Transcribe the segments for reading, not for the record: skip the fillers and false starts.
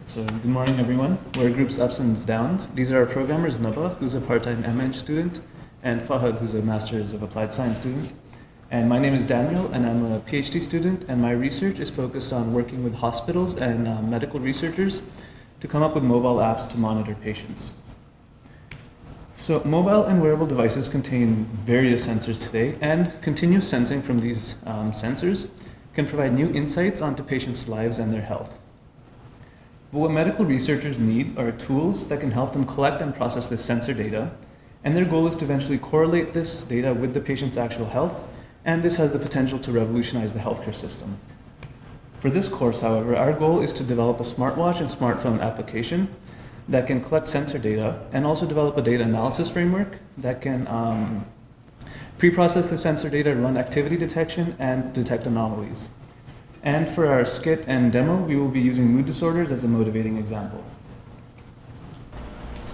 So good morning, everyone. We're groups ups and downs. These are our programmers, Naba, who's a part-time MEng student, and Fahad, who's a Master's of Applied Science student. And my name is Daniel, and I'm a PhD student, and my research is focused on working with hospitals and medical researchers to come up with mobile apps to monitor patients. So mobile and wearable devices contain various sensors today, and continuous sensing from these sensors can provide new insights onto patients' lives and their health. But what medical researchers need are tools that can help them collect and process this sensor data, and their goal is to eventually correlate this data with the patient's actual health, and this has the potential to revolutionize the healthcare system. For this course, however, our goal is to develop a smartwatch and smartphone application that can collect sensor data and also develop a data analysis framework that can pre-process the sensor data, run activity detection, and detect anomalies. And for our skit and demo, we will be using mood disorders as a motivating example.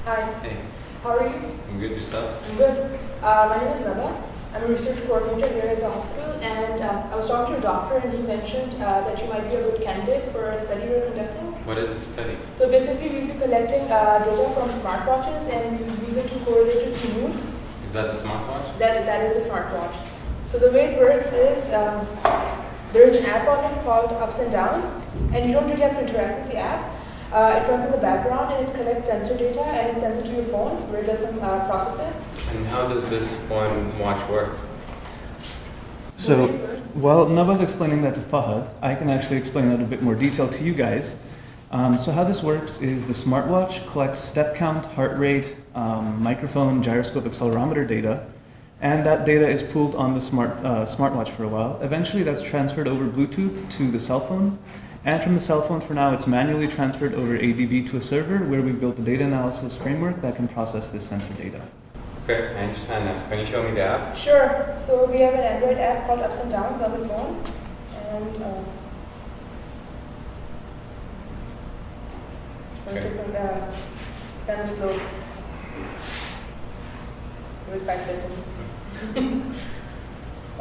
Hi. Hey, How are you? I'm good. Yourself? I'm good. My name is Naba. I'm a research coordinator here at the hospital, and I was talking to a doctor, and he mentioned that you might be a good candidate for a study we're conducting. What is the study? So basically, we'll be collecting data from smartwatches, and we'll use it to correlate it to mood. Is that a smartwatch? That is the smartwatch. So the way it works is there's an app on it called Ups and Downs, and you don't really have to interact with the app. It runs in the background and it collects sensor data and it sends it to your phone where it does some processing. And how does this one watch work? So while Naba's explaining that to Fahad, I can actually explain that in a bit more detail to you guys. So how this works is the smartwatch collects step count, heart rate, microphone, gyroscope, accelerometer data, and that data is pooled on the smartwatch for a while. Eventually that's transferred over Bluetooth to the cell phone, and from the cell phone for now it's manually transferred over ADB to a server where we've built a data analysis framework that can process this sensor data. Okay, I understand that. Can you show me the app? Sure. So we have an Android app called Ups and Downs on the phone, and it's kind of slow. With 5 seconds.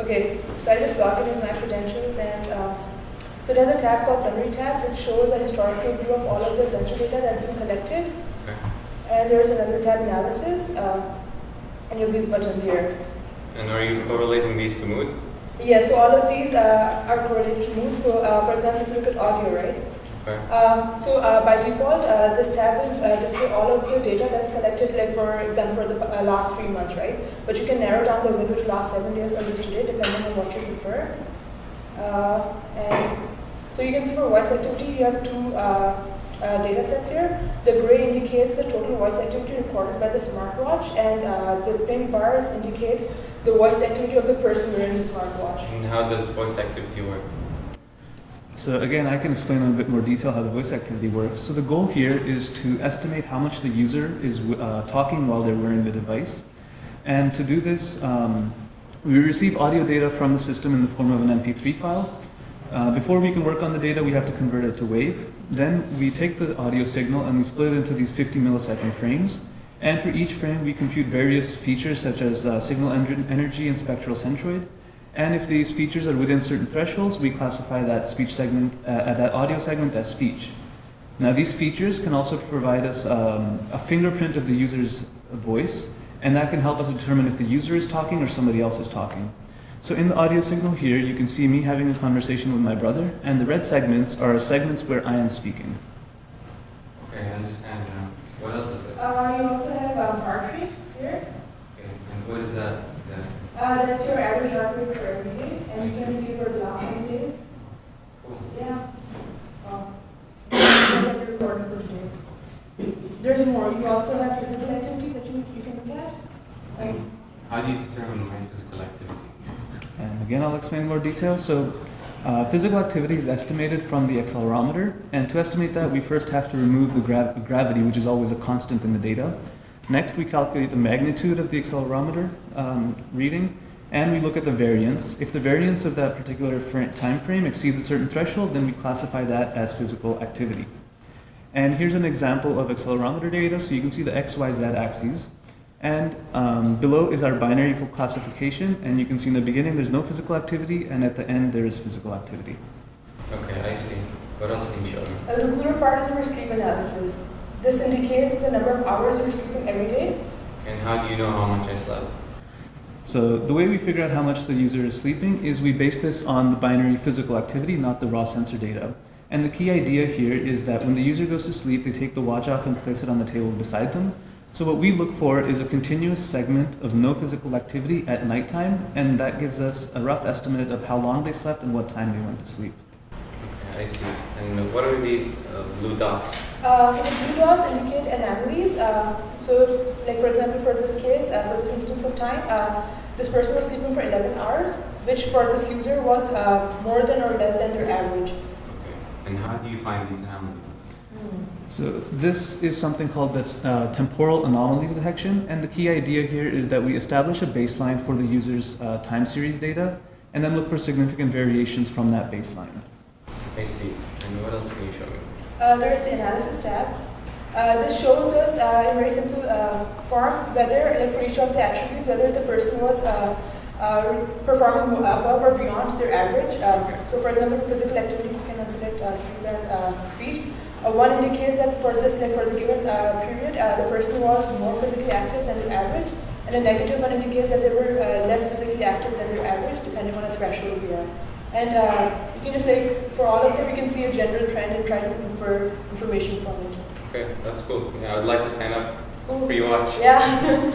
Okay, so I just log in with my credentials, and so there's a tab called Summary tab, which shows a historical view of all of the sensor data that's been collected. Okay. And there's another tab, Analysis, and you have these buttons here. And are you correlating these to mood? Yeah, so all of these are correlated to mood. So for example, if you look at audio, right? Okay. So by default, this tab will display all of the data that's collected, like for example, for the last 3 months, right? But you can narrow down the window to last 7 days or just today, depending on what you prefer. And so you can see for voice activity, you have 2 data sets here. The gray indicates the total voice activity recorded by the smartwatch, and the pink bars indicate the voice activity of the person wearing the smartwatch. And how does voice activity work? So again, I can explain in a bit more detail how the voice activity works. So the goal here is to estimate how much the user is talking while they're wearing the device. And to do this, we receive audio data from the system in the form of an MP3 file. Before we can work on the data, we have to convert it to wave. Then we take the audio signal and we split it into these 50 millisecond frames. And for each frame, we compute various features such as signal energy and spectral centroid. And if these features are within certain thresholds, we classify that speech segment, that audio segment as speech. Now these features can also provide us a fingerprint of the user's voice, and that can help us determine if the user is talking or somebody else is talking. So in the audio signal here, you can see me having a conversation with my brother, and the red segments are segments where I am speaking. Okay, I understand now. What else is it? You also have heart rate here. Okay, and what is that? That's your average heart rate for every day, and you can see for the last 7 days. Cool. Yeah. Recording for today. There's more. You also have physical activity that you can look at. And how do you determine my physical activity? And again, I'll explain more detail. So physical activity is estimated from the accelerometer, and to estimate that, we first have to remove the gravity, which is always a constant in the data. Next, we calculate the magnitude of the accelerometer reading, and we look at the variance. If the variance of that particular time frame exceeds a certain threshold, then we classify that as physical activity. And here's an example of accelerometer data. So you can see the X, Y, Z axes. And below is our binary classification, and you can see in the beginning there's no physical activity, and at the end there is physical activity. Okay, I see. What else can you show me? The cooler part is our sleep analysis. This indicates the number of hours you're sleeping every day. And how do you know how much I slept? So the way we figure out how much the user is sleeping is we base this on the binary physical activity, not the raw sensor data. And the key idea here is that when the user goes to sleep, they take the watch off and place it on the table beside them. So what we look for is a continuous segment of no physical activity at nighttime, and that gives us a rough estimate of how long they slept and what time they went to sleep. Okay, I see. And what are these blue dots? So the blue dots indicate anomalies. So, like for example, for this case, for this instance of time, this person was sleeping for 11 hours, which for this user was more than or less than their average. Okay. And how do you find these anomalies? So this is something called that's temporal anomaly detection, and the key idea here is that we establish a baseline for the user's time series data, and then look for significant variations from that baseline. I see. And what else can you show me? There is the analysis tab. This shows us in very simple form whether, like for each of the attributes, whether the person was performing above or beyond their average. So, for example, physical activity, you can select sleep and speed. One indicates that for this, like for the given period, the person was more physically active than their average, and a negative one indicates that they were less physically active than their average, depending on the threshold we are. And you can just like for all of them, you can see a general trend and try to infer information from it. Okay, that's cool. Yeah, I'd like to sign up Cool. for your watch. Yeah.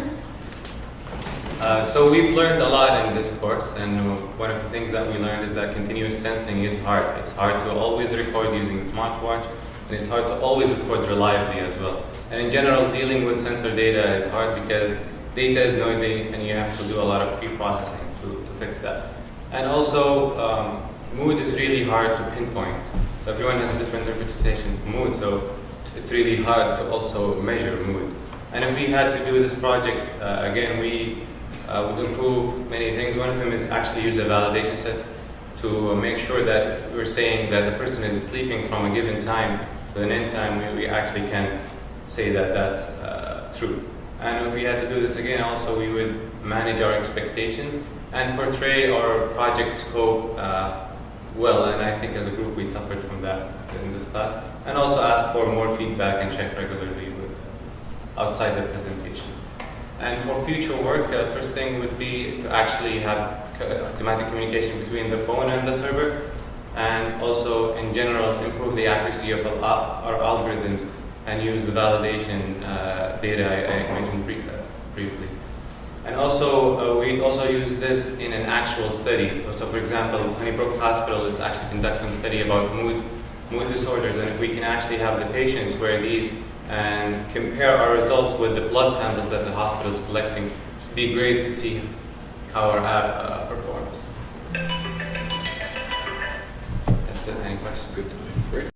So we've learned a lot in this course, and one of the things that we learned is that continuous sensing is hard. It's hard to always record using a smartwatch, and it's hard to always record reliably as well. And in general, dealing with sensor data is hard because data is noisy, and you have to do a lot of pre-processing to fix that. And also, mood is really hard to pinpoint. So everyone has a different interpretation of mood, so it's really hard to also measure mood. And if we had to do this project again, we would improve many things. One of them is actually use a validation set to make sure that if we're saying that the person is sleeping from a given time to an end time, we actually can say that that's true. And if we had to do this again, also we would manage our expectations and portray our project scope well. And I think as a group we suffered from that in this class. And also ask for more feedback and check regularly with outside the presentations. And for future work, first thing would be to actually have automatic communication between the phone and the server, and also in general improve the accuracy of our algorithms and use the validation data I mentioned briefly. And also we'd also use this in an actual study. So for example, Sunnybrook Hospital is actually conducting a study about mood disorders, and if we can actually have the patients wear these and compare our results with the blood samples that the hospital is collecting, it'd be great to see how our app performs. That's it. Any questions? Good. Great.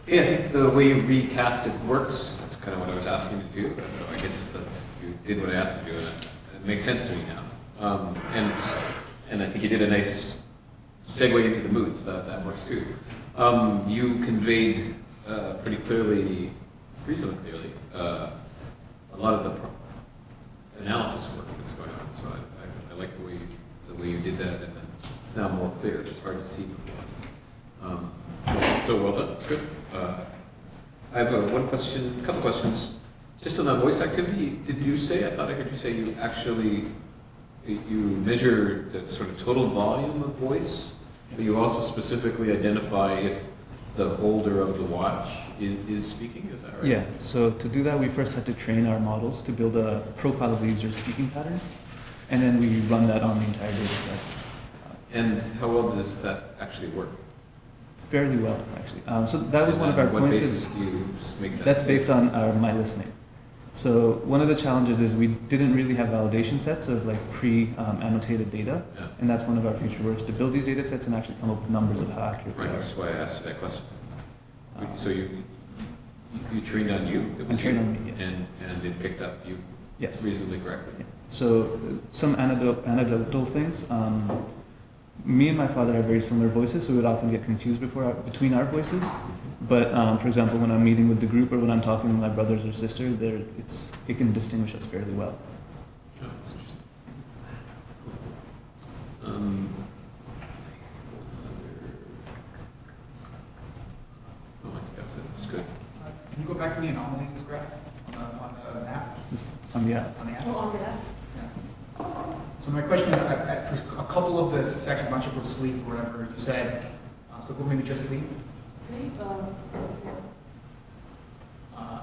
Yeah, I think the way you recast it works. That's kind of what I was asking you to do. So I guess that's, you did what I asked you to do, and it makes sense to me now. And I think you did a nice segue into the moods. That works too. You conveyed pretty clearly, reasonably clearly, a lot of the analysis work that's going on. So I like the way you did that, and it's now more clear. It's hard to see before. So well done. That's good. I have one question, a couple questions. Just on the voice activity, did you say? I thought I heard you say you actually you measure the sort of total volume of voice, but you also specifically identify if the holder of the watch is speaking. Is that right? Yeah, so to do that, we first had to train our models to build a profile of the user's speaking patterns, and then we run that on the entire data set. And how well does that actually work? Fairly well, actually. So that was one of our what points. basis do you make that? That's based on our my listening. So one of the challenges is we didn't really have validation sets of like pre-annotated data, Yeah. and that's one of our future works, to build these data sets and actually come up with numbers of how accurate Right, they are. that's why I asked you that question. So you trained on you? It I was trained you, on me, yes. And it picked up you Yes. reasonably correctly? Yeah. So some anecdotal things. Me and my father have very similar voices, so we would often get confused between our voices. But for example, when I'm meeting with the group or when I'm talking with my brothers or sister, it can distinguish us fairly well. Oh, that's interesting. tracking the anomalies graph on the map, On the app. on the app? Oh, on that. So my question is, for a couple of the sections, bunch of for sleep, or whatever, you said, so maybe just sleep. Sleep.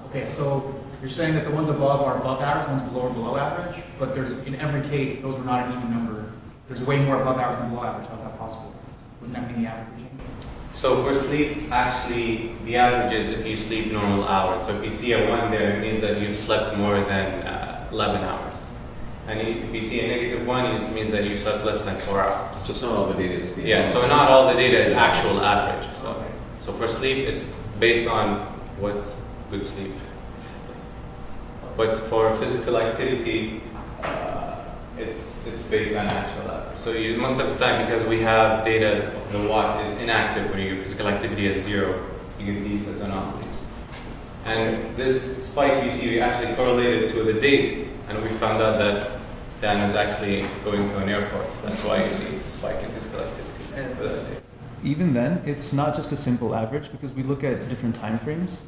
Okay, so you're saying that the ones above are above average, the ones below are below average, but there's, in every case, those were not an even number. There's way more above average than below average. How's that possible? Wouldn't that mean the averaging? So for sleep, actually, the average is if you sleep normal hours. So if you see a 1 there, it means that you've slept more than 11 hours. And if you see a -1, it means that you slept less than 4 hours. So it's not all the data is the. Yeah, so not all the data is actual average. So, Okay. so for sleep, it's based on what's good sleep. But for physical activity, it's based on actual average. So you, most of the time, because we have data, the watt is inactive, where your physical activity is 0, you get these as anomalies. And this spike you see, we actually correlated to the date, and we found out that Dan was actually going to an airport. That's why you see the spike in physical activity for that day. Even then, it's not just a simple average because we look at different time frames.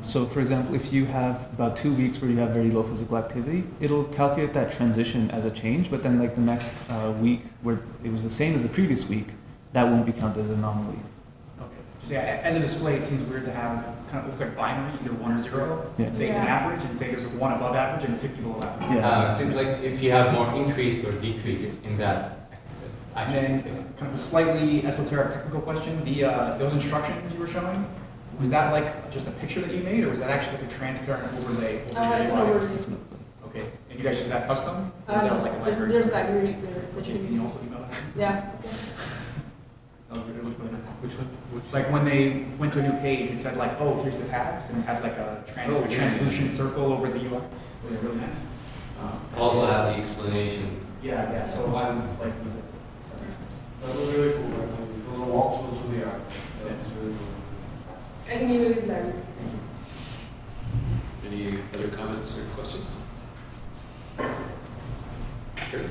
So for example, if you have about 2 weeks where you have very low physical activity, it'll calculate that transition as a change, but then like the next week where it was the same as the previous week, that won't be counted as an anomaly. Okay. Just, yeah, as a display, it seems weird to have kind of looks like binary, either 1 or 0. Yeah. And say it's an Yeah. average, and say there's a 1 above average and a 50 below average. Yeah. It seems like if you have more increased or decreased in that And then kind of a slightly esoteric technical question, those instructions you were showing, was that like just a picture that you made, or was that actually like a transparent overlay? over It's the an UI? overlay. Okay, and you guys did that custom? Or is that like a library? There's somewhere? library there. Okay, can you also email that? Yeah. That was really, really nice. Which one? Which? Like when they went to a new page, it said like, oh, here's the tabs, and it had like a Oh, yeah. translucent circle over the UI. It was really nice. also have the explanation. Yeah, yeah, so I'm like, was it? That was really cool. I mean, those are walkthroughs who they are. That was really cool. I can email you that. Any other comments or questions? Good.